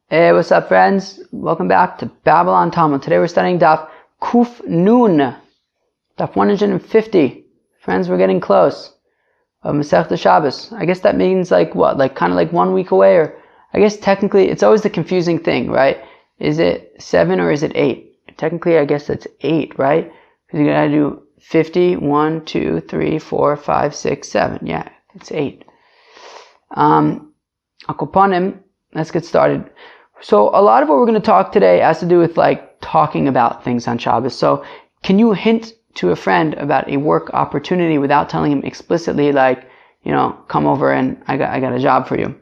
Hey, what's up, friends? Welcome back to Babylon Talmud. Today we're studying Daf Kuf Nun, Daf 150. Friends, we're getting close. Masechta Shabbos. I guess that means like what? Like kind of like 1 week away, or I guess technically it's always the confusing thing, right? Is it 7 or is it 8? Technically, I guess it's 8, right? Because you gotta do 50, 1, 2, 3, 4, 5, 6, 7. Yeah, it's 8. Akoponim, let's get started. So a lot of what we're going to talk today has to do with like talking about things on Shabbos. So can you hint to a friend about a work opportunity without telling him explicitly, like, come over and I got a job for you.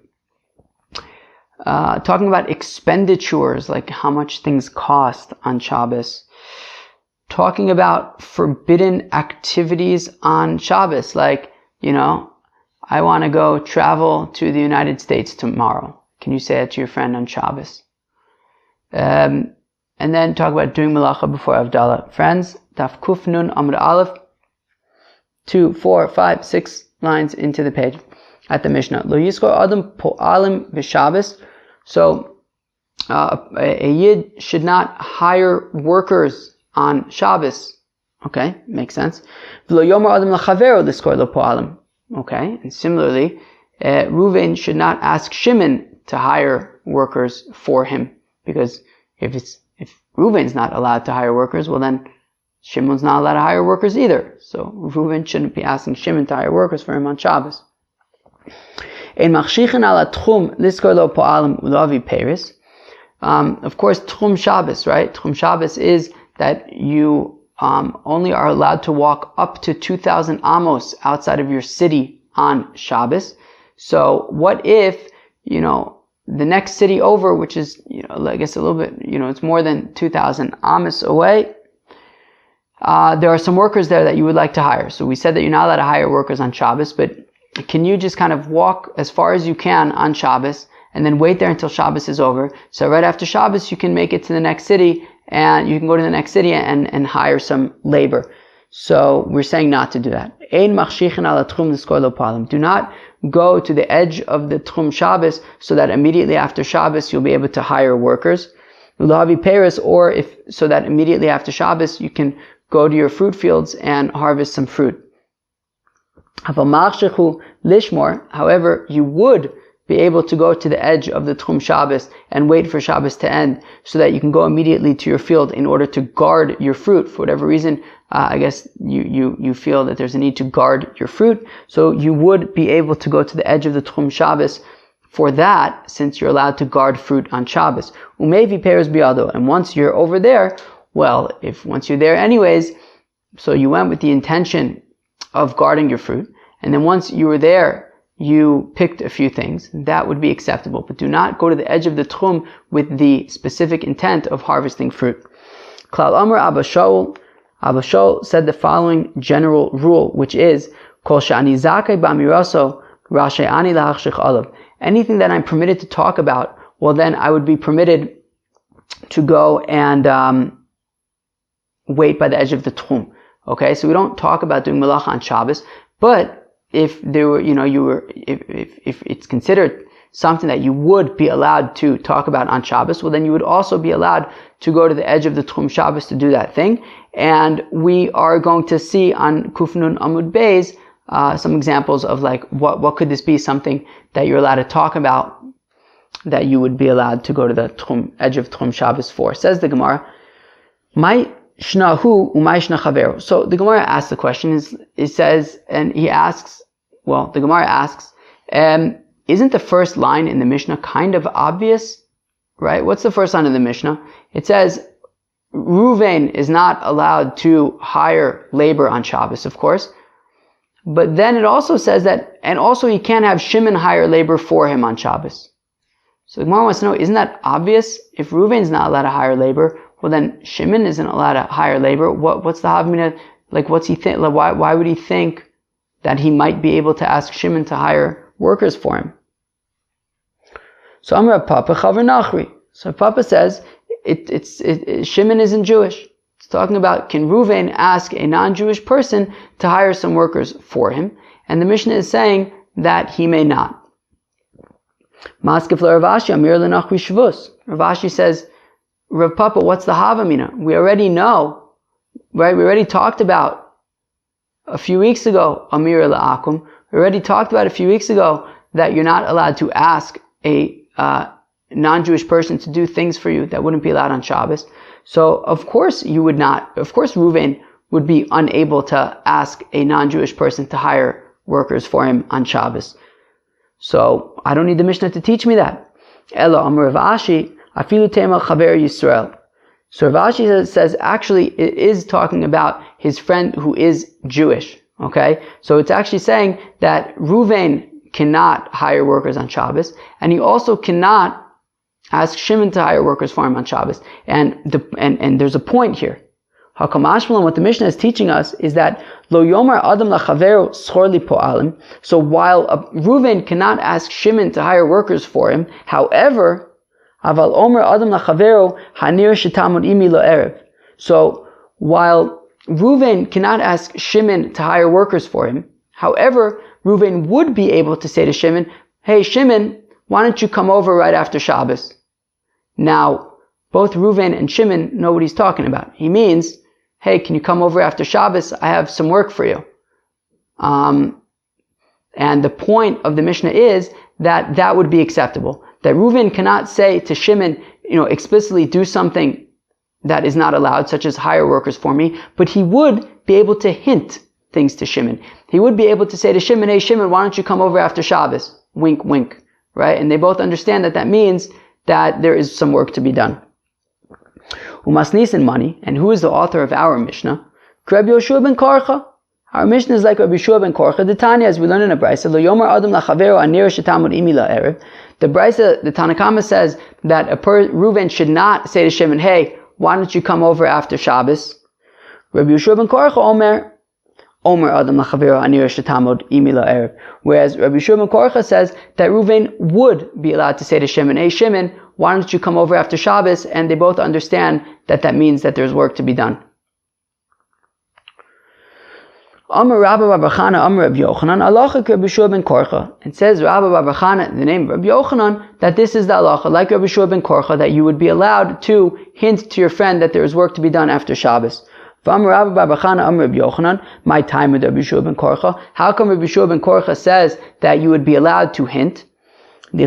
Talking about expenditures, like how much things cost on Shabbos. Talking about forbidden activities on Shabbos, like, I want to go travel to the United States tomorrow. Can you say that to your friend on Shabbos? And then talk about doing malacha before havdala. Friends, Daf Kuf Nun Amud Aleph, 2, 4, 5, 6 lines into the page at the Mishnah. Lo Yizkor Adam Po'alim V'Shabbos. So, a Yid should not hire workers on Shabbos. Okay, makes sense. V'lo Yomer Adam L'Chavero L'Skor Lo Po'alim. Okay, and similarly, Reuven should not ask Shimon to hire workers for him, because if Reuven's not allowed to hire workers, well then Shimon's not allowed to hire workers either. So Reuven shouldn't be asking Shimon to hire workers for him on Shabbos. Of course, Tchum Shabbos, right? Tchum Shabbos is that you only are allowed to walk up to 2,000 amos outside of your city on Shabbos. So what if, the next city over, which is, I guess a little bit, it's more than 2,000 amos away, there are some workers there that you would like to hire. So we said that you're not allowed to hire workers on Shabbos, but can you just kind of walk as far as you can on Shabbos and then wait there until Shabbos is over? So right after Shabbos, you can make it to the next city, and you can go to the next city and hire some labor. So we're saying not to do that. Do not go to the edge of the Tchum Shabbos so that immediately after Shabbos you'll be able to hire workers. Or so that immediately after Shabbos you can go to your fruit fields and harvest some fruit. However, you would be able to go to the edge of the Tchum Shabbos and wait for Shabbos to end so that you can go immediately to your field in order to guard your fruit. For whatever reason, I guess you feel that there's a need to guard your fruit. So you would be able to go to the edge of the Tchum Shabbos for that, since you're allowed to guard fruit on Shabbos. Umevi peres biado. And once you're over there, well, once you're there anyways, so you went with the intention of guarding your fruit, and then once you were there, you picked a few things, that would be acceptable. But do not go to the edge of the Tchum with the specific intent of harvesting fruit. Klal Amar Abba Shaul said the following general rule, which is, Kol sha'ani zakei b'amiraso rashei lahachshich alav. Anything that I'm permitted to talk about, well then I would be permitted to go and wait by the edge of the Tchum. Okay, so we don't talk about doing malacha on Shabbos, but if there were, if it's considered something that you would be allowed to talk about on Shabbos, well then you would also be allowed to go to the edge of the Tchum Shabbos to do that thing. And we are going to see on Kuf Nun Amud Beis some examples of like what could this be, something that you're allowed to talk about that you would be allowed to go to the edge of Tchum Shabbos for. Says the Gemara, My Shnahu umay shna chavero. So the Gemara asks the question, the Gemara asks, isn't the first line in the Mishnah kind of obvious? Right? What's the first line of the Mishnah? It says, Reuven is not allowed to hire labor on Shabbos, of course. But then it also says that, and also he can't have Shimon hire labor for him on Shabbos. So the Gemara wants to know, isn't that obvious? If Reuven's not allowed to hire labor, well then Shimon isn't allowed to hire labor. What's the havdala? Like, what's he think? Like, why would he think that he might be able to ask Shimon to hire workers for him? So Amar Papa Chaver Nachri. So Papa says Shimon isn't Jewish. It's talking about, can Reuven ask a non-Jewish person to hire some workers for him? And the Mishnah is saying that he may not. Maskef Rav Ashi Amir Lenachri Shvus. Rav Ashi says, Rav Papa, what's the Havamina? We already know, right? We already talked about a few weeks ago, Amir La'akum. We already talked about a few weeks ago that you're not allowed to ask a non-Jewish person to do things for you that wouldn't be allowed on Shabbos. So of course Reuven would be unable to ask a non-Jewish person to hire workers for him on Shabbos. So I don't need the Mishnah to teach me that. Elo Amar Rav Ashi Afilu Tema Chaver Yisrael. So Rav Ashi says actually it is talking about his friend who is Jewish. Okay, so it's actually saying that Reuven cannot hire workers on Shabbos, and he also cannot ask Shimon to hire workers for him on Shabbos. And there's a point here. Hakamashmalan, what the Mishnah is teaching us is that Lo Yomar Adam Lachaveru Schor Li Po'alim. So while Reuven cannot ask Shimon to hire workers for him, however, Aval Omer Adam Lachaveru Hanir Shetamud Imi Lo Erev. So while Reuven cannot ask Shimon to hire workers for him, however, Reuven would be able to say to Shimon, hey Shimon, why don't you come over right after Shabbos? Now, both Reuven and Shimon know what he's talking about. He means, hey, can you come over after Shabbos? I have some work for you. And the point of the Mishnah is that that would be acceptable. That Reuven cannot say to Shimon, explicitly do something that is not allowed, such as hire workers for me, but he would be able to hint things to Shimon. He would be able to say to Shimon, hey Shimon, why don't you come over after Shabbos? Wink, wink. Right? And they both understand that means that there is some work to be done. Umasnisin money, and who is the author of our Mishnah? Rabbi Yoshua ben Korcha. Our Mishnah is like Rabbi Yoshua ben Korcha. The Tanya, as we learn in the Brisa, Lo Yomar Adam Lachaveru Anir Shetamud Imi La'erev. The Brisa, the Tanakama says that Reuven should not say to Shimon, hey, why don't you come over after Shabbos? Rabbi Yoshua ben Korcha Omer Adam Lachaveru Anir Shetamud Imi La'erev. Whereas Rabbi Yoshua ben Korcha says that Reuven would be allowed to say to Shimon, hey Shimon, why don't you come over after Shabbos? And they both understand that means that there's work to be done. Amar Rabba Bar Chana Amar Rabbi Yochanan Halacha Rabbi Yoshua ben Korcha. It says Rabba Bar Chana, the name of Rabbi Yochanan, that this is the halacha, like Rabbi Yoshua ben Korcha, that you would be allowed to hint to your friend that there is work to be done after Shabbos. Amar Rabba Bar Chana Amar Rabbi Yochanan, my time with Rabbi Yoshua ben Korcha. How come Rabbi Yoshua ben Korcha says that you would be allowed to hint? The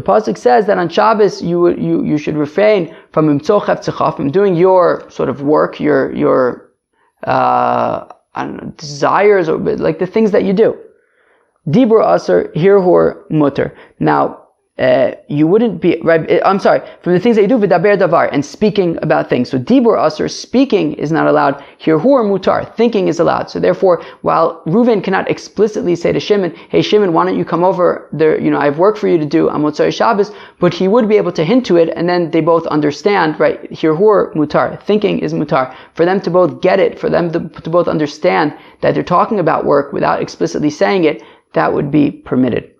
pasuk says that on Shabbos you should refrain from from doing your sort of work, your desires, or like the things that you do. Dibur aser hirhur mutter. Now, you wouldn't be, right, I'm sorry, from the things that you do, v'daber davar, and speaking about things. So dibur aser, speaking is not allowed. Hirhur mutar, thinking is allowed. So therefore, while Reuven cannot explicitly say to Shimon, hey Shimon, why don't you come over there, I have work for you to do on Motzei Shabbos, but he would be able to hint to it, and then they both understand, right, hirhur mutar, thinking is mutar. For them to both get it, for them to both understand that they're talking about work without explicitly saying it, that would be permitted.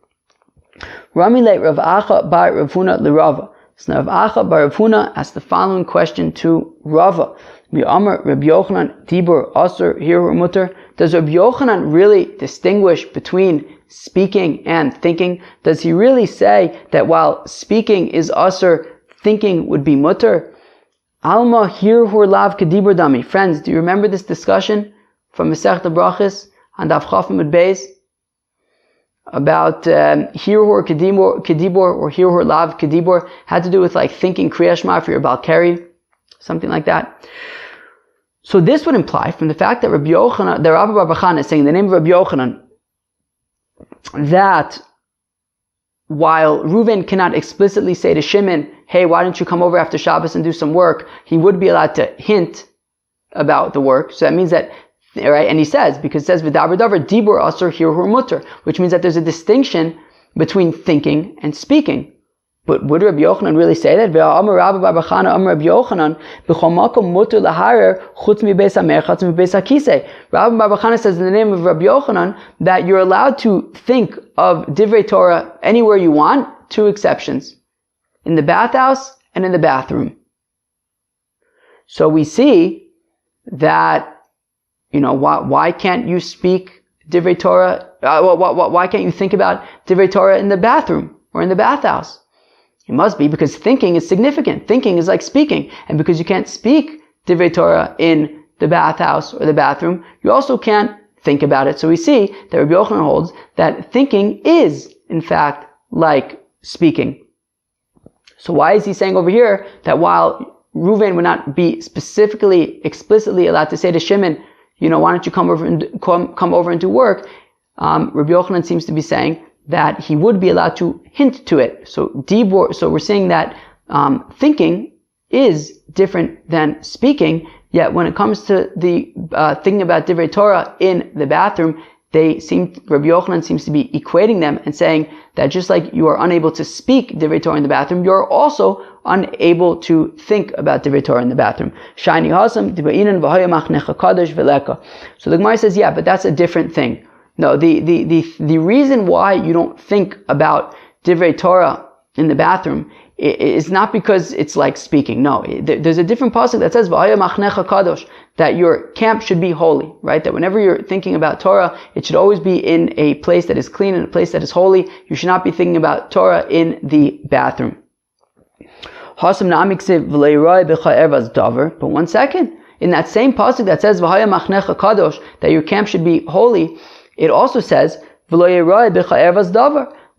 Ramile Rav Acha bar Rav Huna l'Rava. So Rav Acha bar Rav Huna asked the following question to Rava. Amar Rabbi Yochanan Dibur Aser Hirhur Mutter. Does Rabbi Yochanan really distinguish between speaking and thinking? Does he really say that while speaking is Aser, thinking would be Mutter? Alma Hirhur Lav Kedibur Dami. Friends, do you remember this discussion from Masechta Brachos on Daf Chaf Amud Beis? About hirhur kedibor or hirhur lav kedibor, had to do with like thinking Kriya Shema for your Balkari, something like that. So this would imply from the fact that Rabbi Yochanan, the Rabbi Bar Chana is saying in the name of Rabbi Yochanan that while Reuven cannot explicitly say to Shimon, hey, why don't you come over after Shabbos and do some work, he would be allowed to hint about the work. So that means that, right? And he says, because it says v'daber davar dibur aser hirhur mutter, which means that there's a distinction between thinking and speaking. But would Rabbi Yochanan really say that? Ve'amar Rabbi Bar Chana Amar Rabbi Yochanan b'chol makom mutter laharer chutz mibeis hamer chutz mibeis hakisei. Rabbi Bar Chana says in the name of Rabbi Yochanan that you're allowed to think of divrei Torah anywhere you want. Two exceptions: in the bathhouse and in the bathroom. So we see that, why can't you speak Divrei Torah? Why can't you think about Divrei Torah in the bathroom or in the bathhouse? It must be because thinking is significant. Thinking is like speaking. And because you can't speak Divrei Torah in the bathhouse or the bathroom, you also can't think about it. So we see that Rabbi Yochanan holds that thinking is, in fact, like speaking. So why is he saying over here that while Reuven would not be explicitly allowed to say to Shimon, why don't you come over and do work? Rabbi Yochanan seems to be saying that he would be allowed to hint to it. So dibur. So we're saying that thinking is different than speaking. Yet when it comes to the thinking about Divrei Torah in the bathroom, Rabbi Yochanan seems to be equating them and saying that just like you are unable to speak Divrei Torah in the bathroom, you are also unable to think about Divrei Torah in the bathroom. So the Gemara says, yeah, but that's a different thing. No, the reason why you don't think about Divrei Torah in the bathroom is not because it's like speaking. No, there's a different pasuk that says that your camp should be holy, right? That whenever you're thinking about Torah, it should always be in a place that is clean and a place that is holy. You should not be thinking about Torah in the bathroom. But one second, in that same pasuk that says that your camp should be holy, it also says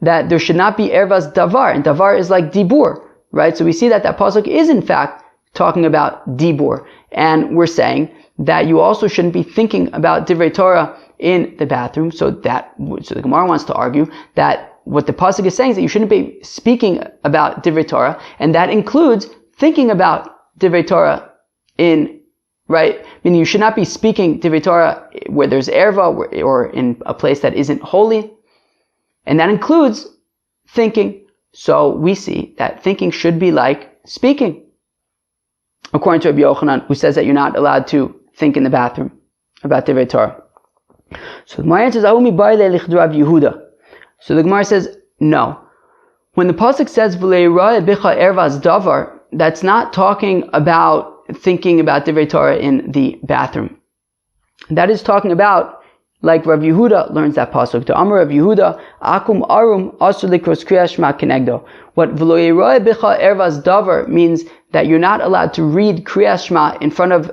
that there should not be ervas davar, and davar is like dibur, right? So we see that pasuk is in fact talking about dibur, and we're saying that you also shouldn't be thinking about divrei Torah in the bathroom. So the Gemara wants to argue that what the pasuk is saying is that you shouldn't be speaking about divrei Torah, and that includes thinking about divrei Torah right? Meaning you should not be speaking Divrei Torah where there's erva or in a place that isn't holy. And that includes thinking. So we see that thinking should be like speaking. According to Rabbi Yochanan, who says that you're not allowed to think in the bathroom about Divrei Torah. So the Gemara answers, Yehuda. So the Gemara says, no. When the pasuk says, V'leirah bicha ervas davar, that's not talking about thinking about Divrei Torah in the bathroom. That is talking about, like Rav Yehuda learns that pasuk. To Amar Rav Yehuda, Akum arum asur likros kriyas shema kenegdo. What v'lo yirah bicha ervas davar means that you're not allowed to read kriyas shema in front of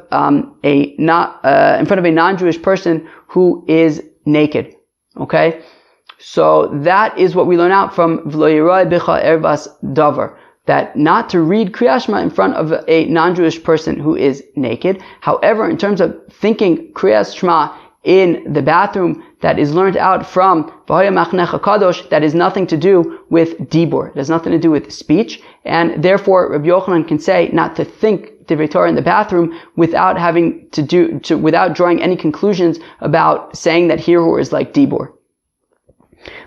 a non-Jewish person who is naked. Okay, so that is what we learn out from v'lo yirah bicha ervas davar. That not to read Kriyas Shema in front of a non-Jewish person who is naked. However, in terms of thinking Kriyas Shema in the bathroom, that is learned out from V'haya Machnecha Kadosh, that is nothing to do with Dibur. It has nothing to do with speech. And therefore, Rabbi Yochanan can say not to think Divrei Torah in the bathroom without without drawing any conclusions about saying that Hirur is like Dibur.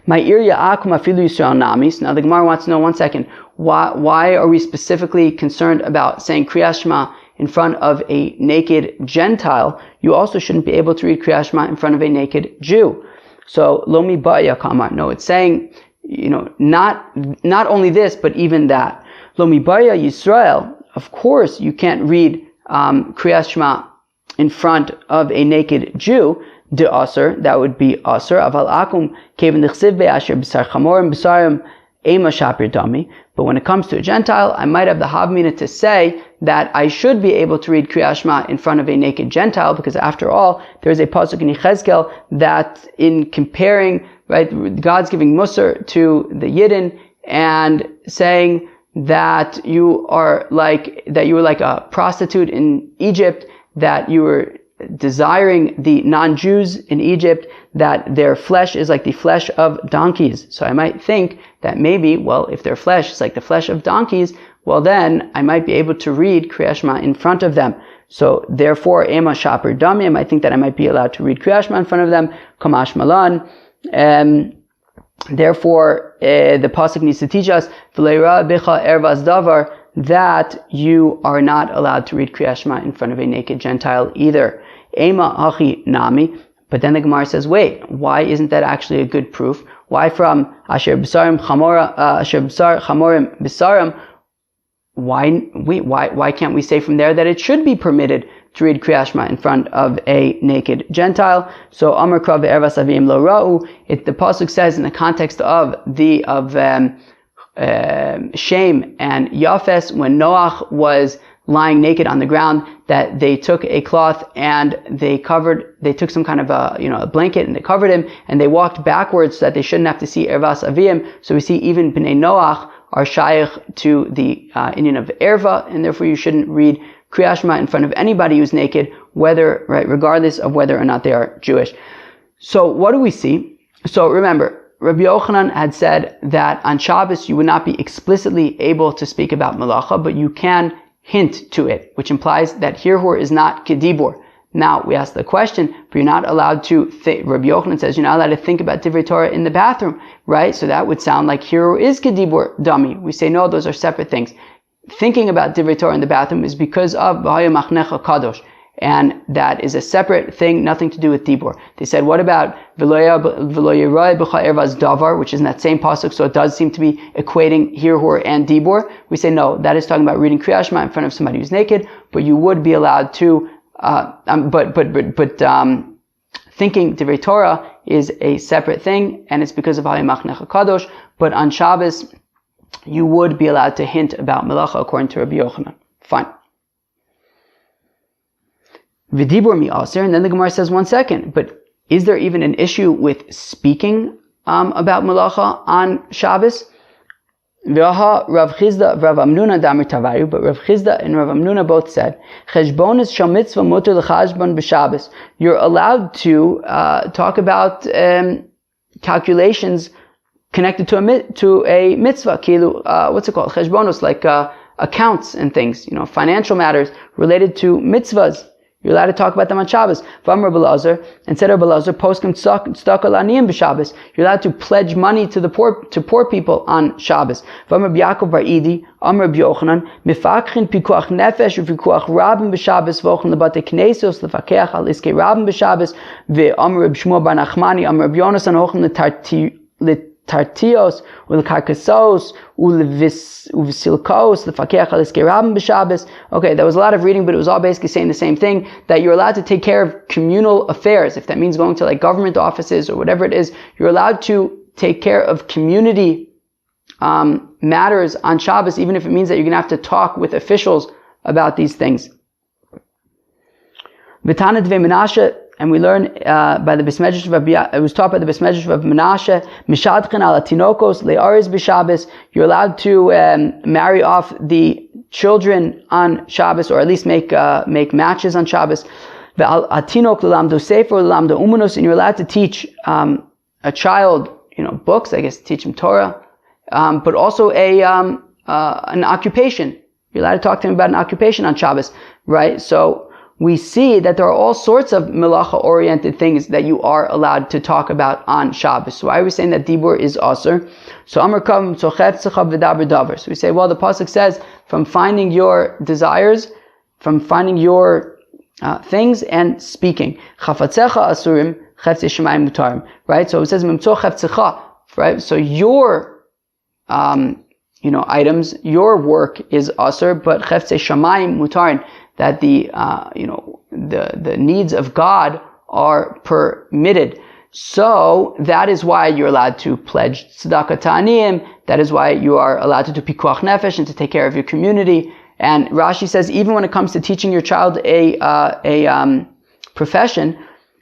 My Irya Akum Afilu Yisrael Namis. Now the Gemara wants to know, one second, why are we specifically concerned about saying Kriyas Shema in front of a naked Gentile? You also shouldn't be able to read Kriyas Shema in front of a naked Jew. So Lomi Ba'ya Kamar. No, it's saying, not only this, but even that. Lomi Ba'ya Yisrael. Of course, you can't read Kriyas Shema in front of a naked Jew. De Asr, that would be Asr. Aval Akum Kevin Dichsiv Be'asher B'sar Chamorim B'sarim Ema Shapir Dami. But when it comes to a Gentile, I might have the Havmina to say that I should be able to read Kriyas Shema in front of a naked Gentile, because after all, there's a pasuk in Yechezkel that in comparing, right, God's giving Musar to the Yidden and saying that you were like a prostitute in Egypt, that you were desiring the non-Jews in Egypt, that their flesh is like the flesh of donkeys. So I might think that maybe, well, if their flesh is like the flesh of donkeys, well then I might be able to read Kriyas Shema in front of them. So therefore, Ema Shaper Dami, I might think that I might be allowed to read Kriyas Shema in front of them, Kamash Malan. Therefore, the pasuk needs to teach us, V'leira bicha ervas davar, that you are not allowed to read Kriyas Shema in front of a naked Gentile either. Ema hachi nami. But then the Gemara says, wait, why isn't that actually a good proof? Why from Asher B'sarim Chamorim B'sarim? Why can't we say from there that it should be permitted to read Kriyat Shema in front of a naked Gentile. So Amar Krav Ervas Avim Lo Ra'u. The pasuk says in the context of Shem and Yafes, when Noach was lying naked on the ground, that they took a cloth and they took some kind of a blanket and they covered him, and they walked backwards so that they shouldn't have to see Ervas Avim. So we see even Bnei Noach are shaykh to the Indian of Erva, and therefore you shouldn't read Kriyat Shema in front of anybody who's naked, regardless of whether or not they are Jewish. So what do we see? So remember, Rabbi Yochanan had said that on Shabbos you would not be explicitly able to speak about Malacha, but you can hint to it, which implies that Hirhur is not Kedibur. Now, we ask the question, but you're not allowed to Rabbi Yochanan says you're not allowed to think about Divrei Torah in the bathroom, right? So that would sound like Hirhur is Kedibur dummy. We say no, those are separate things. Thinking about Divrei Torah in the bathroom is because of V'haya Machnecha Kadosh, and that is a separate thing, nothing to do with Dibur. They said, what about V'lo Yirah B'cha Ervas Davar, which is in that same pasuk, so it does seem to be equating Hirhur and Dibur. We say no, that is talking about reading Kriyat Shema in front of somebody who's naked, but you would be allowed to thinking Divrei Torah is a separate thing, and it's because of V'haya Machnecha Kadosh, but on Shabbos, you would be allowed to hint about Melacha according to Rabbi Yochanan. Fine. V'dibur mi aser, and then the Gemara says, 1 second, but is there even an issue with speaking about Melacha on Shabbos? V'aha Rav Chizda Rav Amnuna damir tavaru, but Rav Chizda and Rav Amnuna both said, Cheshbonis shal mitzvah muter l'chashbon b'Shabbos. You're allowed to talk about calculations connected to a mitzvah. Kilu, what's it called? Cheshbonos, like accounts and things, financial matters related to mitzvahs. You're allowed to talk about them on Shabbos. V'amar Belazar, and said Belazar, poskim tzedakah l'aniyim b'Shabbos. You're allowed to pledge money to the poor people on Shabbos. V'amar B'Yakov bar Idi, Amar B'Yochanan, mifakchin pikuach nefesh u'pikuach rabim b'Shabbos v'ochin lebate knesos lefakeach al iskei rabim b'Shabbos v'amar B'Shmuel bar Nachmani, Amar B'Yonasan ochin Tartios, Ulkarkasos, Ulvisilkos, the Fakech al Iskerabim b'Shabbos. Okay, that was a lot of reading, but it was all basically saying the same thing, that you're allowed to take care of communal affairs. If that means going to like government offices or whatever it is, you're allowed to take care of community matters on Shabbos, even if it means that you're going to have to talk with officials about these things. V'tana Dvei Menashe, and we learn by the Besmedrash of it was taught by the Besmedrash of Menashe, Mishadchen ala tinokos le'aris b'Shabbos. You're allowed to marry off the children on Shabbos, or at least make matches on Shabbos. Ve'al atinok le'lamdo sefer le'lamdo umanos, and you're allowed to teach a child, books, I guess, teach him Torah, but also an occupation. You're allowed to talk to him about an occupation on Shabbos, right? So we see that there are all sorts of melacha-oriented things that you are allowed to talk about on Shabbos. So why are we saying that dibur is aser? So Amar Kav Tzochet Tzechav V'daber Davar. So we say, well, the pasuk says, from finding your desires, from finding your things and speaking. Chafatzecha asurim, chefze shemayim mutarim. Right? So it says, Memtzo chefzecha. Right? So your items, your work is aser, but chefze shemayim mutarim, that the needs of God are permitted. So that is why you're allowed to pledge tzedakah ta'aniyim. That is why you are allowed to do pikuach nefesh and to take care of your community. And Rashi says, even when it comes to teaching your child a profession,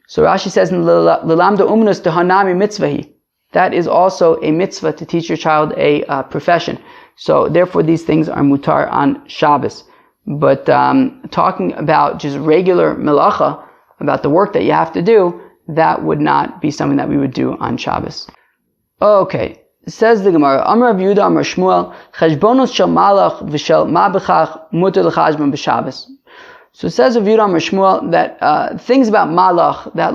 so Rashi says, l'lamda umnus dehanami mitzvahi. That is also a mitzvah to teach your child a profession. So therefore these things are mutar on Shabbos. But talking about just regular melacha, about the work that you have to do, that would not be something that we would do on Shabbos. Okay, says the Gemara, Amar Rav Yehuda Amar Shmuel, Cheshbonos shel malach v'shel mabechach muter l'chashbon b'Shabbos. So it says Rav Yehuda Amar Shmuel that things about malach, that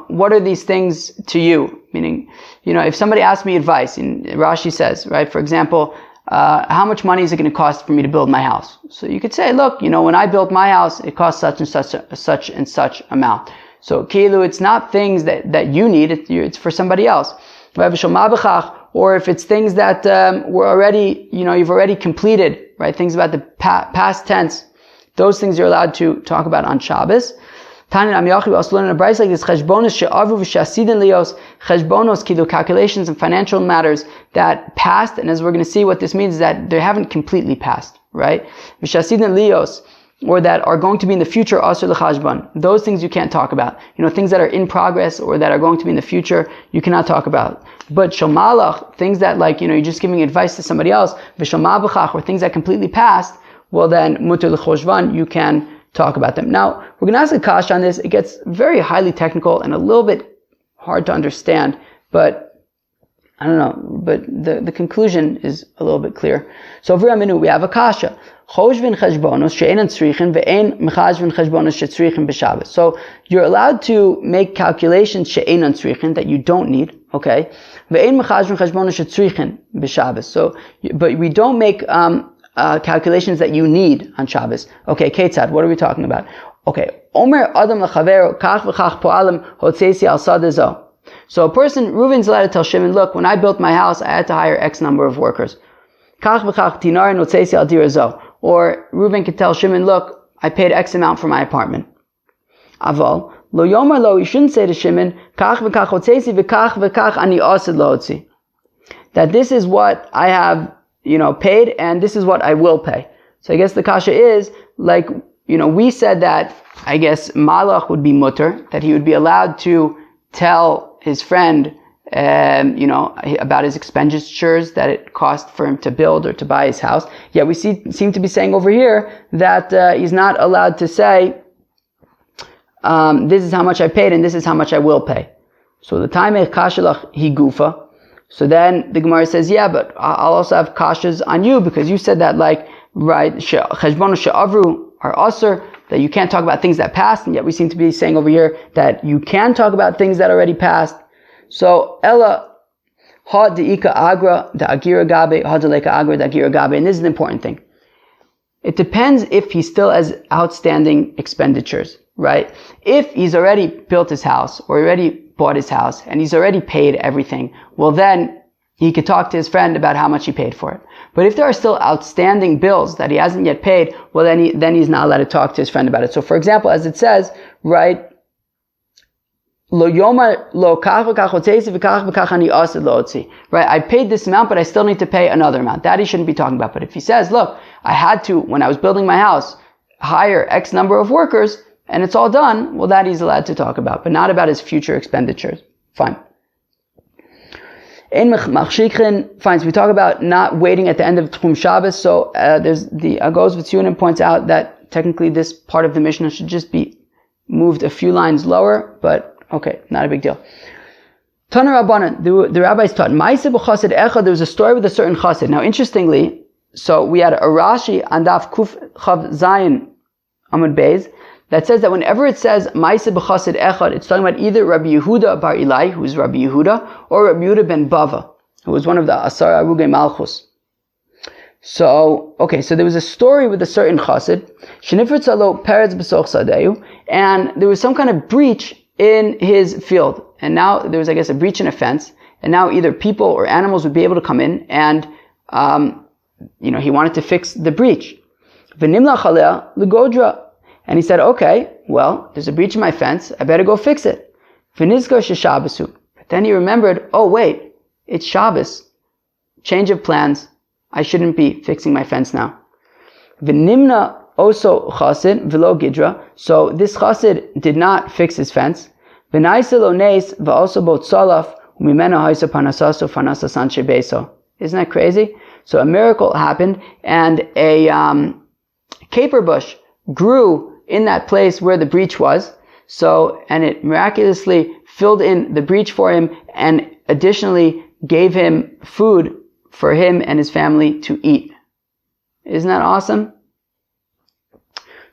what are these things to you? Meaning, if somebody asks me advice, and Rashi says, right, for example, how much money is it going to cost for me to build my house? So you could say, look, when I built my house, it cost such and such amount. So kilu, it's not things that you need, it's for somebody else. Or if it's things that were already, you've already completed, right? Things about the past tense, Those things you're allowed to talk about on Shabbos. We also learn in a brayso like this, calculations and financial matters that passed, and as we're going to see, what this means is that they haven't completely passed, right? Or that are going to be in the future, asur l'chashbon. Those things you can't talk about. Things that are in progress or that are going to be in the future, you cannot talk about. But shomalach, things that you're just giving advice to somebody else, v'shomabachach, or things that completely passed, well then, mutar l'choshvan, you can talk about them. Now, we're going to ask a kasha on this. It gets very highly technical and a little bit hard to understand, but I don't know, but the conclusion is a little bit clear. So over Aminu, we have a kasha. So you're allowed to make calculations that you don't need, okay? So, but we don't make calculations that you need on Shabbos. Okay, Ketzad, what are we talking about? Okay, Omer Adam l'chavero kach v'chach po'alim hotzesi al sadezo. So a person, Reuven's allowed to tell Shimon, look, when I built my house, I had to hire X number of workers. Kach v'chach tinarin hotzesi al dirazo. Or Reuven could tell Shimon, look, I paid X amount for my apartment. Aval, lo yomer lo, you shouldn't say to Shimon, kach v'kach hotzesi v'kach ani asid lo hotzi. That this is what I have paid, and this is what I will pay. So I guess the kasha is, we said that, I guess, malach would be mutter, that he would be allowed to tell his friend, about his expenditures that it cost for him to build or to buy his house. Yet we seem to be saying over here that he's not allowed to say, this is how much I paid and this is how much I will pay. So the time kashalach hi gufa. So then the Gemara says, yeah, but I'll also have kashas on you because you said that cheshbonos she'avru are asur, that you can't talk about things that passed, and yet we seem to be saying over here that you can talk about things that already passed. So Ella ha deika agra da agira gabe ha deleka agra da agira gabe, and this is an important thing. It depends if he still has outstanding expenditures, right? If he's already built his house or already bought his house and he's already paid everything, well then he could talk to his friend about how much he paid for it. But if there are still outstanding bills that he hasn't yet paid, well then he's not allowed to talk to his friend about it. So for example, as it says, right, right, I paid this amount, but I still need to pay another amount. That he shouldn't be talking about. But if he says, look, I had to, when I was building my house, hire X number of workers, and it's all done, well, that he's allowed to talk about, but not about his future expenditures. Fine. Fine, so we talk about not waiting at the end of Tchum Shabbos. So there's the Agos V'Tzionim points out that technically this part of the Mishnah should just be moved a few lines lower, but okay, not a big deal. Tana Rabbanan, the rabbis taught, Ma'aseh b'chassid echad, there was a story with a certain chassid. Now interestingly, so we had a Rashi on Daf Kuf Chav Zayin Amud Beis that says that whenever it says Ma'aseh b'chassid echad, it's talking about either Rabbi Yehuda bar Ilai, who is Rabbi Yehuda, or Rabbi Yehuda ben Bava, who was one of the Asar Arugei Malchus. So, okay, so there was a story with a certain chassid, Shenifritz alo peretz b'soch sadeu, and there was some kind of breach in his field. And now there was, I guess, a breach in a fence, and now either people or animals would be able to come in, and, he wanted to fix the breach. V'nimlach aleh l'godra. And he said, okay, well, there's a breach in my fence, I better go fix it. V'nizkar sheshabbasu. But then he remembered, oh wait, it's Shabbos. Change of plans. I shouldn't be fixing my fence now. V'nimna also chasid v'lo gidra. So this chasid did not fix his fence. V'naisa lo neis v'also bot salaf u'mimena haisa panasaso fanasasan shebeso. Isn't that crazy? So a miracle happened, and a caper bush grew in that place where the breach was. So, and it miraculously filled in the breach for him, and additionally gave him food for him and his family to eat. Isn't that awesome?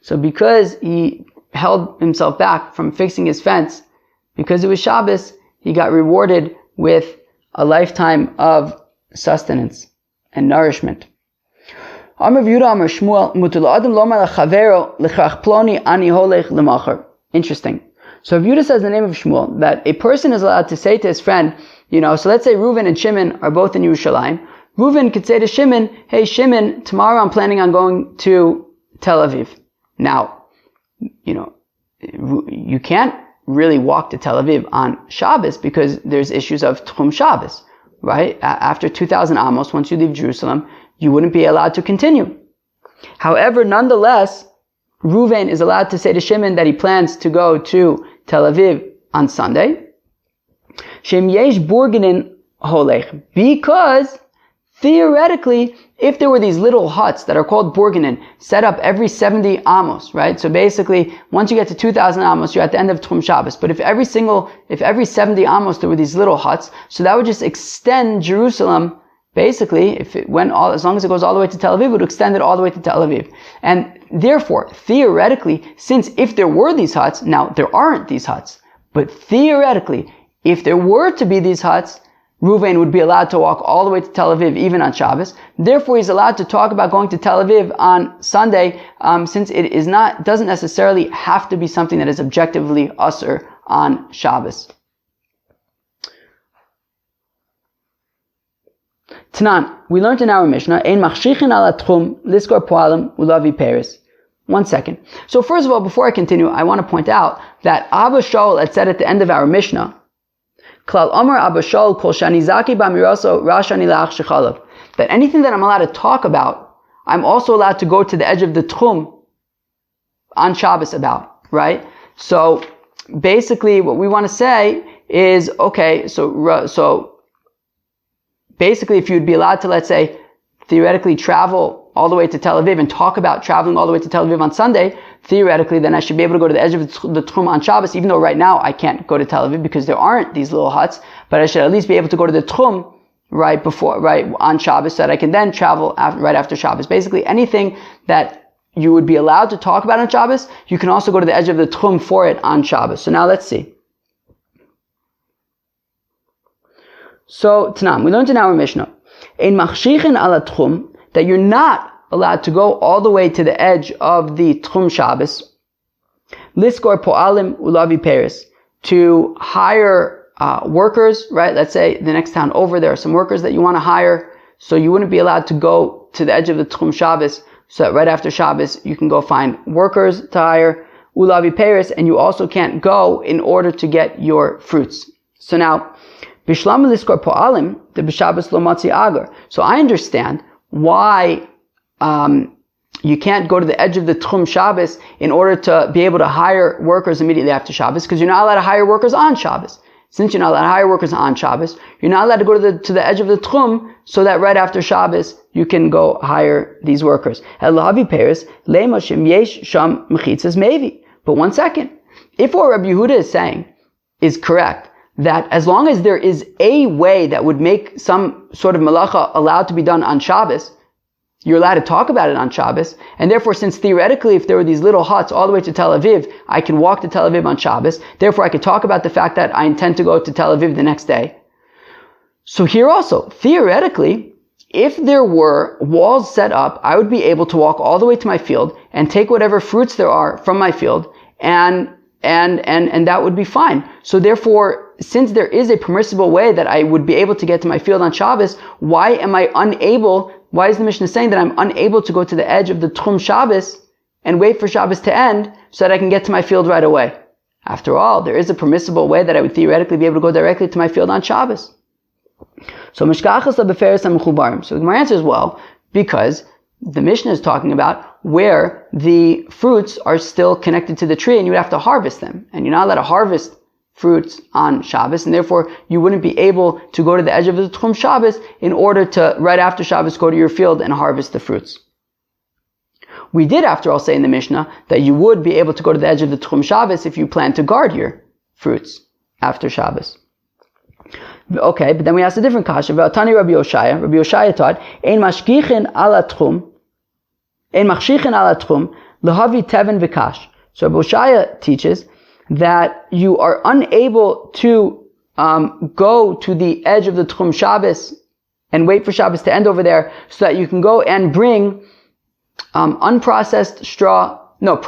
So because he held himself back from fixing his fence, because it was Shabbos, he got rewarded with a lifetime of sustenance and nourishment. Interesting. So Rav Yehuda says the name of Shmuel, that a person is allowed to say to his friend, so let's say Reuven and Shimon are both in Yerushalayim. Reuven could say to Shimon, hey Shimon, tomorrow I'm planning on going to Tel Aviv. Now, you can't really walk to Tel Aviv on Shabbos because there's issues of Tchum Shabbos, right? After 2,000 amos, once you leave Jerusalem, you wouldn't be allowed to continue. However, nonetheless, Reuven is allowed to say to Shimon that he plans to go to Tel Aviv on Sunday. Shem yesh burgenin holech, because theoretically, if there were these little huts that are called burgenin, set up every 70 amos, right? So basically, once you get to 2,000 amos, you're at the end of Tchum Shabbos. But if every 70 amos there were these little huts, so that would just extend Jerusalem. Basically, if it went as long as it goes all the way to Tel Aviv, it would extend it all the way to Tel Aviv. And therefore, theoretically, since if there were these huts, now there aren't these huts, but theoretically, if there were to be these huts, Reuven would be allowed to walk all the way to Tel Aviv, even on Shabbos. Therefore, he's allowed to talk about going to Tel Aviv on Sunday, since it doesn't necessarily have to be something that is objectively usur on Shabbos. Tanan, we learned in our Mishnah, Ein machshichin ala tchum, liskor poalim, ulavi peris. 1 second. So first of all, before I continue, I want to point out that Abba Shaul had said at the end of our Mishnah, Klal Omer Abba Shaul kol shani zaki b'amiraso rashani la'ach shechalav, that anything that I'm allowed to talk about, I'm also allowed to go to the edge of the tchum on Shabbos about, right? So basically what we want to say is, okay, so basically, if you'd be allowed to, let's say, theoretically travel all the way to Tel Aviv and talk about traveling all the way to Tel Aviv on Sunday, theoretically, then I should be able to go to the edge of the Tchum on Shabbos, even though right now I can't go to Tel Aviv because there aren't these little huts, but I should at least be able to go to the Tchum right on Shabbos so that I can then travel right after Shabbos. Basically, anything that you would be allowed to talk about on Shabbos, you can also go to the edge of the Tchum for it on Shabbos. So now let's see. So, Tanam, we learned in our Mishnah, Ein machshichin ala tchum, that you're not allowed to go all the way to the edge of the Tchum Shabbos, liskor po'alim ulavi peris, to hire workers, right? Let's say the next town over, there are some workers that you want to hire, so you wouldn't be allowed to go to the edge of the Tchum Shabbos, so that right after Shabbos, you can go find workers to hire, ulavi peris, and you also can't go in order to get your fruits. So now, Bishlam liskor po'alim, the b'Shabbos lo matzi agar. So I understand why you can't go to the edge of the Tchum Shabbos in order to be able to hire workers immediately after Shabbos, because you're not allowed to hire workers on Shabbos. Since you're not allowed to hire workers on Shabbos, you're not allowed to go to the edge of the Tchum, so that right after Shabbos you can go hire these workers. Elavi Paris lema shem yesh sham mechitzas mevi. But 1 second, if what Rabbi Yehuda is saying is correct, that as long as there is a way that would make some sort of malacha allowed to be done on Shabbos, you're allowed to talk about it on Shabbos, and therefore, since theoretically if there were these little huts all the way to Tel Aviv, I can walk to Tel Aviv on Shabbos, therefore I could talk about the fact that I intend to go to Tel Aviv the next day. So here also, theoretically, if there were walls set up, I would be able to walk all the way to my field and take whatever fruits there are from my field, and that would be fine. So therefore, since there is a permissible way that I would be able to get to my field on Shabbos, why is the Mishnah saying that I'm unable to go to the edge of the Tchum Shabbos and wait for Shabbos to end so that I can get to my field right away? After all, there is a permissible way that I would theoretically be able to go directly to my field on Shabbos. So Mishkachas LaBeferes HaMechubarim. So my answer is, well, because the Mishnah is talking about where the fruits are still connected to the tree and you would have to harvest them. And you're not allowed to harvest fruits on Shabbos, and therefore you wouldn't be able to go to the edge of the Tchum Shabbos in order to, right after Shabbos, go to your field and harvest the fruits. We did, after all, say in the Mishnah that you would be able to go to the edge of the Tchum Shabbos if you plan to guard your fruits after Shabbos. Okay, but then we asked a different kasha. V'atani Rabbi Yoshaya taught, Ein mashkichin ala tchum, lahavi teven v'kash. So Rabbi Yoshaya teaches that you are unable to go to the edge of the Tchum Shabbos and wait for Shabbos to end over there, so that you can go and bring processed straw and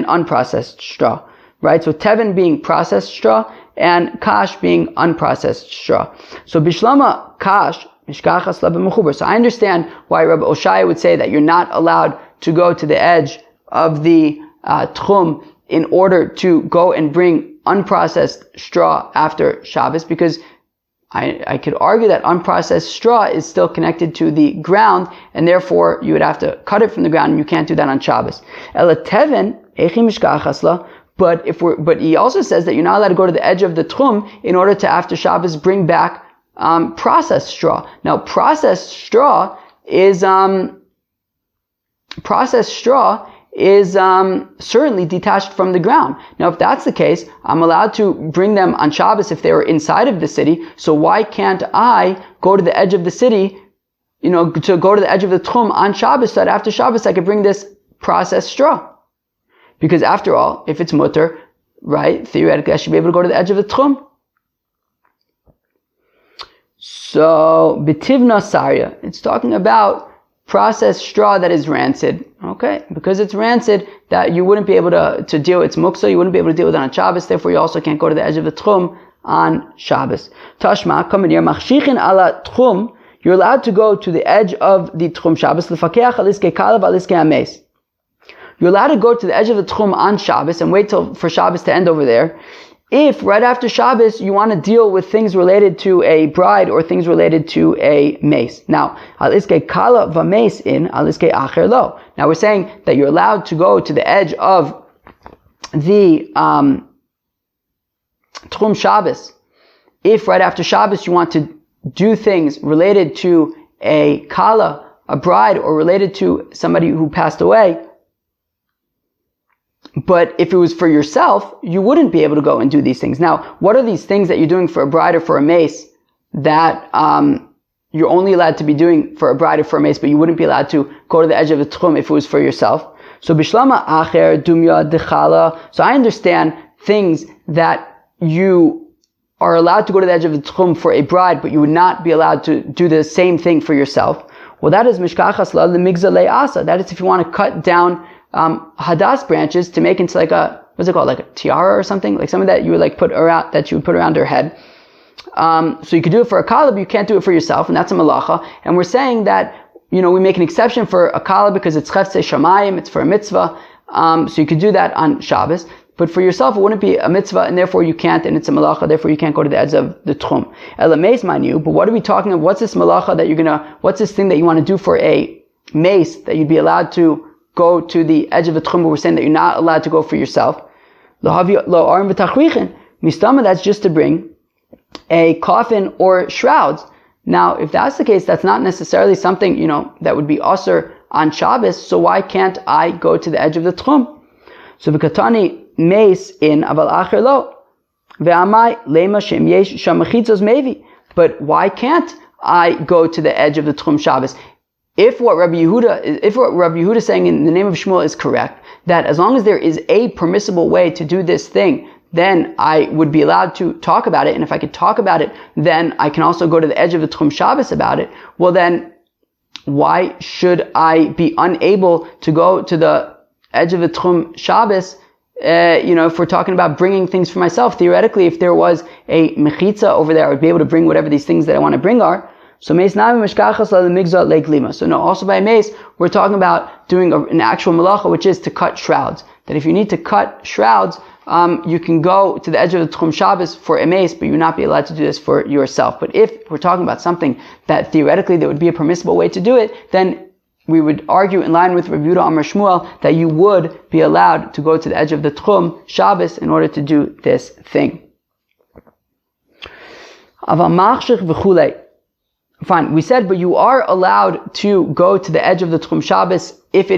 unprocessed straw, right? So teven being processed straw and kash being unprocessed straw. So bishlama kash mishkachas labemechuber. So I understand why Rabbi Oshaya would say that you're not allowed to go to the edge of the tchum in order to go and bring unprocessed straw after Shabbos, because I could argue that unprocessed straw is still connected to the ground, and therefore you would have to cut it from the ground, and you can't do that on Shabbos. But he also says that you're not allowed to go to the edge of the tchum in order to after Shabbos bring back processed straw. Now, processed straw is certainly detached from the ground. Now, if that's the case, I'm allowed to bring them on Shabbos if they were inside of the city. So why can't I go to the edge of the city, to go to the edge of the tchum on Shabbos, so that after Shabbos I could bring this processed straw? Because after all, if it's mutter, right, theoretically I should be able to go to the edge of the tchum. So, bitivna sarya, it's talking about processed straw that is rancid. Okay, because it's rancid, that you wouldn't be able to deal with its muksa, you wouldn't be able to deal with it on Shabbos, therefore you also can't go to the edge of the tchum on Shabbos. Tashma, come in here, machshichin ala tchum, you're allowed to go to the edge of the tchum Shabbos, lefakeach aliske kalav aliske ames. You're allowed to go to the edge of the tchum on Shabbos and wait for Shabbos to end over there. If right after Shabbos you want to deal with things related to a bride or things related to a mace. Now, aliske kala v'mace in, aliske acher lo. Now we're saying that you're allowed to go to the edge of the tchum Shabbos if right after Shabbos you want to do things related to a kala, a bride, or related to somebody who passed away. But if it was for yourself, you wouldn't be able to go and do these things. Now, what are these things that you're doing for a bride or for a mace that you're only allowed to be doing for a bride or for a mace, but you wouldn't be allowed to go to the edge of the tchum if it was for yourself? So bishlama acher dumya dechala. So I understand things that you are allowed to go to the edge of the tchum for a bride, but you would not be allowed to do the same thing for yourself. Well, that is mishkachas la lemigzalei asa. That is if you want to cut down hadas branches to make into like what's it called, like a tiara or something, like something that you would like put around her head. So you could do it for a kala, but you can't do it for yourself, and that's a malacha. And we're saying that we make an exception for a kala because it's cheftzei shamayim, it's for a mitzvah. So you could do that on Shabbos, but for yourself it wouldn't be a mitzvah, and therefore you can't, and it's a malacha. Therefore you can't go to the edge of the tchum. Ela mace manu. But what are we talking about? What's this malacha that what's this thing that you want to do for a mace that you'd be allowed to go to the edge of the tchum, but we're saying that you're not allowed to go for yourself? Mistama, that's just to bring a coffin or shrouds. Now, if that's the case, that's not necessarily something, that would be asur on Shabbos, so why can't I go to the edge of the tchum? So, v'katani mace in aval acher lo. Ve'amai lema shem yesh shamachitzos mevi. But why can't I go to the edge of the tchum Shabbos? If what Rabbi Yehuda is saying in the name of Shmuel is correct, that as long as there is a permissible way to do this thing, then I would be allowed to talk about it. And if I could talk about it, then I can also go to the edge of the tchum Shabbos about it. Well, then why should I be unable to go to the edge of the tchum Shabbos? If we're talking about bringing things for myself, theoretically, if there was a mechitza over there, I would be able to bring whatever these things that I want to bring are. So mace nami mishkachas la lemigza leglima. So no, also by mace, we're talking about doing an actual malacha, which is to cut shrouds. That if you need to cut shrouds, you can go to the edge of the tchum Shabbos for a mace, but you would not be allowed to do this for yourself. But if we're talking about something that theoretically there would be a permissible way to do it, then we would argue in line with Rabbi Yehuda Amar Shmuel that you would be allowed to go to the edge of the tchum Shabbos in order to do this thing. Aval machshich v'chulei. Fine, we said, but you are allowed to go to the edge of the tchum Shabbos if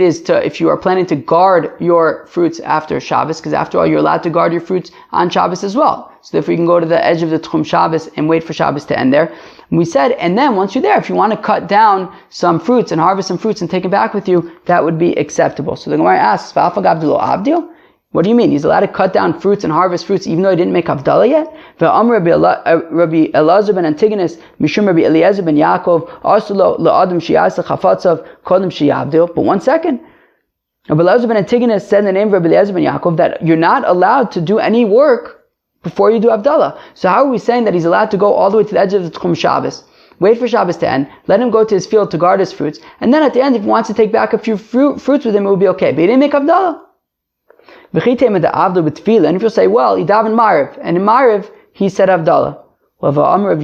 you are planning to guard your fruits after Shabbos, because after all, you're allowed to guard your fruits on Shabbos as well. So therefore you can go to the edge of the tchum Shabbos and wait for Shabbos to end there. And we said, and then once you're there, if you want to cut down some fruits and harvest some fruits and take them back with you, that would be acceptable. So the Gemara asks, what do you mean? He's allowed to cut down fruits and harvest fruits even though he didn't make havdala yet? Rabbi Elazar ben Antigonus, Mishum Rabbi Eliezer ben Yaakov, Arsulo la'adam shiyasa chafatzav kodem shiyavdil. But one second. Rabbi Elazar ben Antigonus said in the name of Rabbi Eliezer ben Yaakov that you're not allowed to do any work before you do havdala. So how are we saying that he's allowed to go all the way to the edge of the tchum Shabbos? wait for Shabbos to end, let him go to his field to guard his fruits, and then at the end, if he wants to take back a few fruits with him, it will be okay. But he didn't make havdala. And if you'll say, well, he davened Mariv, and in Mariv, he said havdala. But Rabbi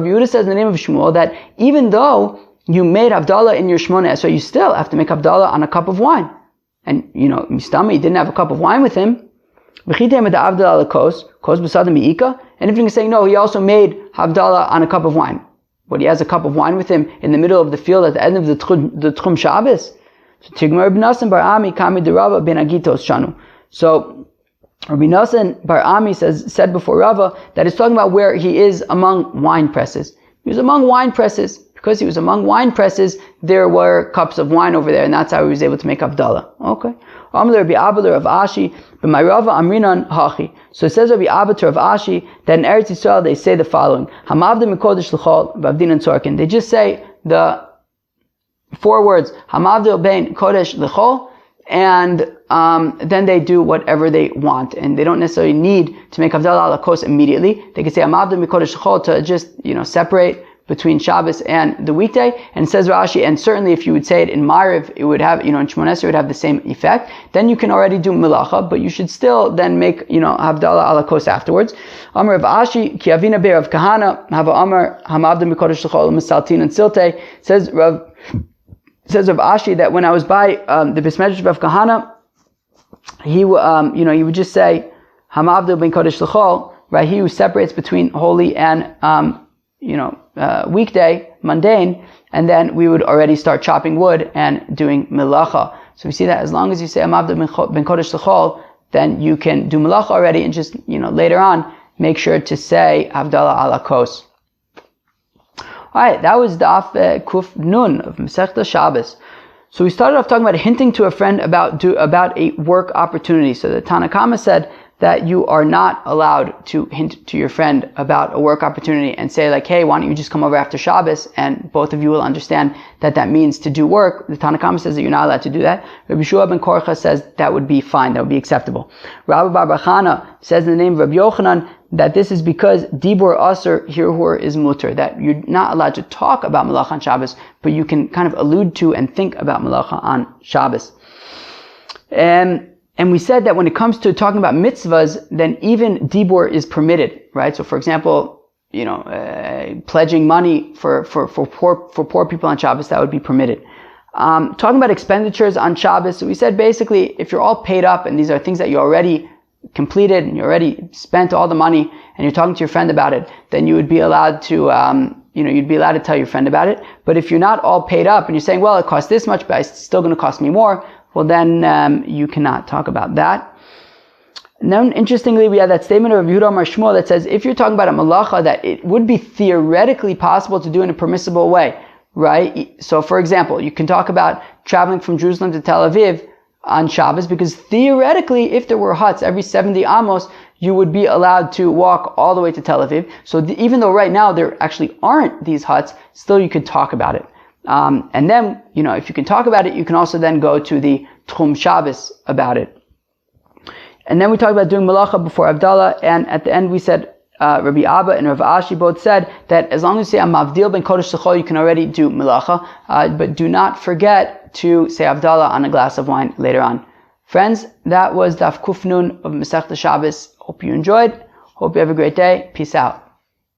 Yehuda says in the name of Shmuel that even though you made havdala in your Shmoneh Esrei, you still have to make havdala on a cup of wine. And, Mistama, he didn't have a cup of wine with him. And if you're saying, no, he also made havdala on a cup of wine. But he has a cup of wine with him in the middle of the field at the end of the Tchum Shabbos. So Rabbi Nassan Bar Ami said before Rava that it's talking about where he is among wine presses. He was among wine presses. Because he was among wine presses, there were cups of wine over there, and that's how he was able to make havdala. Okay. So it says Rabbi Abba to Rav Ashi that in Eretz Yisrael they say the following: They just say the 4 words Hamavdil bein kodesh l'chol, and then they do whatever they want, and they don't necessarily need to make havdala ala kos immediately. They can say Hamavdil mikodesh l'chol to just separate between Shabbos and the weekday. And it says Rashi, and certainly if you would say it in Mariv, it would have, in Shmoneh Esrei, it would have the same effect. Then you can already do Melacha, but you should still then make, havdala ala kos afterwards. Amar Rav Ashi, ki avina be Rav Kahana, hava Amar, hamavda mikodesh l'chol, misaltin and silte. Says Rav Ashi that when I was by the Beis Medrash of Rav Kahana, he would just say, hamavda ben kodesh l'chol, right? He who separates between holy and, weekday, mundane, and then we would already start chopping wood and doing melacha. So we see that as long as you say Amavda ben Kodesh L'chol, then you can do melacha already, and just, later on, make sure to say havdala ala kos. Alright, that was Daf Kuf Nun of Masechta Shabbos. So we started off talking about hinting to a friend about a work opportunity. So the Tanna Kama said that you are not allowed to hint to your friend about a work opportunity and say like, hey, why don't you just come over after Shabbos, and both of you will understand that means to do work. The Tanna Kama says that you're not allowed to do that. Rabbi Shua ben Korcha says that would be fine, that would be acceptable. Rabbi Bar Bachana says in the name of Rabbi Yochanan that this is because Dibur Aser Hirhur is mutter, that you're not allowed to talk about Malacha on Shabbos, but you can kind of allude to and think about Malacha on Shabbos. And we said that when it comes to talking about mitzvahs, then even dibur is permitted, right? So, for example, pledging money for poor people on Shabbos, that would be permitted. Talking about expenditures on Shabbos, so we said basically if you're all paid up and these are things that you already completed and you already spent all the money and you're talking to your friend about it, then you would be allowed to, you'd be allowed to tell your friend about it. But if you're not all paid up and you're saying, well, it costs this much, but it's still going to cost me more, well, then you cannot talk about that. And then, interestingly, we have that statement of Yehuda Amar Shmuel that says if you're talking about a malacha that it would be theoretically possible to do in a permissible way, right? So, for example, you can talk about traveling from Jerusalem to Tel Aviv on Shabbos, because theoretically, if there were huts every 70 amos, you would be allowed to walk all the way to Tel Aviv. So even though right now there actually aren't these huts, still you could talk about it. And then, if you can talk about it, you can also then go to the Tchum Shabbos about it. And then we talked about doing Malacha before havdala, and at the end we said, Rabbi Abba and Rav Ashi both said that as long as you say Mavdil ben Kodesh L'chol, you can already do Malacha, but do not forget to say havdala on a glass of wine later on. Friends, that was Daf Kuf Nun of Masechta Shabbos. Hope you enjoyed. Hope you have a great day. Peace out.